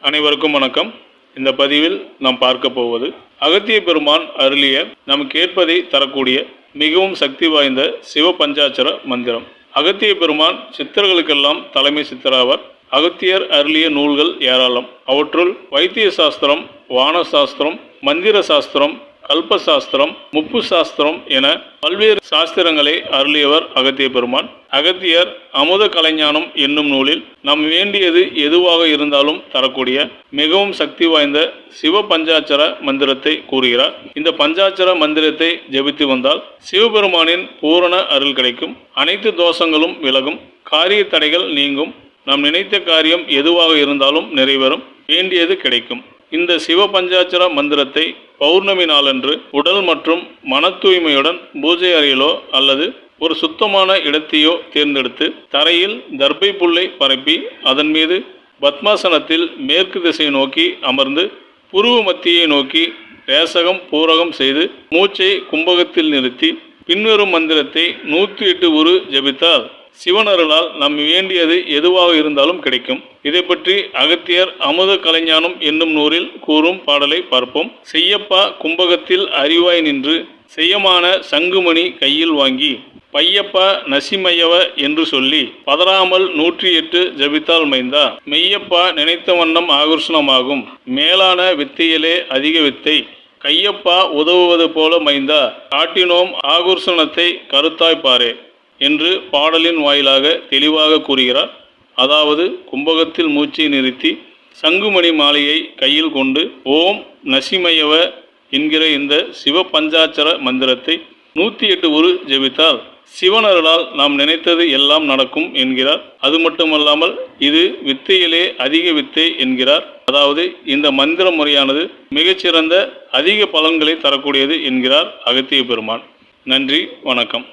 அனைவருக்கும் வணக்கம். இந்த பதிவில் நாம் பார்க்க போவது அகத்திய பெருமான் அருளிய நாம் கேட்பதை தரக்கூடிய மிகவும் சக்தி வாய்ந்த சிவ பஞ்சாட்சர மந்திரம். அகத்திய பெருமான் சித்தர்களுக்கெல்லாம் தலைமை சித்தராவார். அகத்தியர் அருளிய நூல்கள் ஏராளம். அவற்றுள் வைத்திய சாஸ்திரம், வான சாஸ்திரம், மந்திர சாஸ்திரம், கல்ப சாஸ்திரம், முப்பு சாஸ்திரம் என பல்வேறு சாஸ்திரங்களை அருளியவர் அகத்திய பெருமான். அகத்தியர் அமுத கலைஞானம் என்னும் நூலில் நாம் வேண்டியது எதுவாக இருந்தாலும் தரக்கூடிய மிகவும் சக்தி வாய்ந்த சிவ பஞ்சாட்சர மந்திரத்தை கூறுகிறார். இந்த பஞ்சாட்சர மந்திரத்தை ஜெபித்து வந்தால் சிவபெருமானின் பூரண அருள் கிடைக்கும். அனைத்து தோஷங்களும் விலகும், காரிய தடைகள் நீங்கும், நாம் நினைத்த காரியம் எதுவாக இருந்தாலும் நிறைவேறும், வேண்டியது கிடைக்கும். இந்த சிவ பஞ்சாட்சர மந்திரத்தை பௌர்ணமி நாளன்று உடல் மற்றும் மன தூய்மையுடன் பூஜை அறையிலோ அல்லது ஒரு சுத்தமான இடத்தையோ தேர்ந்தெடுத்து தரையில் தர்பை புல்லை பரப்பி அதன் மீது பத்மாசனத்தில் மேற்கு திசை நோக்கி அமர்ந்து புருவ மத்தியை நோக்கி ரேசகம் பூரகம் செய்து மூச்சை கும்பகத்தில் நிறுத்தி பின்வரும் மந்திரத்தை 108 உரு ஜபித்தால் சிவனருளால் நம் வேண்டியது எதுவாக இருந்தாலும் கிடைக்கும். இதை பற்றி அகத்தியர் அமுத கலைஞானம் என்னும் நூலில் கூறும் பாடலை பார்ப்போம். செய்யப்பா கும்பகத்தில் அறிவாய் நின்று செய்யமான சங்குமணி கையில் வாங்கி பையப்பா நசிமையவ என்று சொல்லி பதறாமல் 108 ஜபித்தால் மைந்தா மெய்யப்பா நினைத்த வண்ணம் ஆகர்ஷணமாகும். மேலான வித்தையிலே அதிக வித்தை கையப்பா உதவுவது போல மைந்தா காட்டினோம் ஆகர்ஷணத்தை கருத்தாய்ப்பாரே என்று பாடலின் வாயிலாக தெளிவாக கூறுகிறார். அதாவது கும்பகத்தில் மூச்சை நிறுத்தி சங்குமணி மாலையை கையில் கொண்டு ஓம் நசிமயவ என்கிற இந்த சிவ பஞ்சாட்சர மந்திரத்தை 108 உரு ஜெபித்தால் சிவனருளால் நாம் நினைத்தது எல்லாம் நடக்கும் என்கிறார். அது மட்டுமல்லாமல் இது வித்தையிலே அதிக வித்தை என்கிறார். அதாவது இந்த மந்திர முறையானது மிகச்சிறந்த அதிக பலன்களை தரக்கூடியது என்கிறார் அகத்திய பெருமான். நன்றி, வணக்கம்.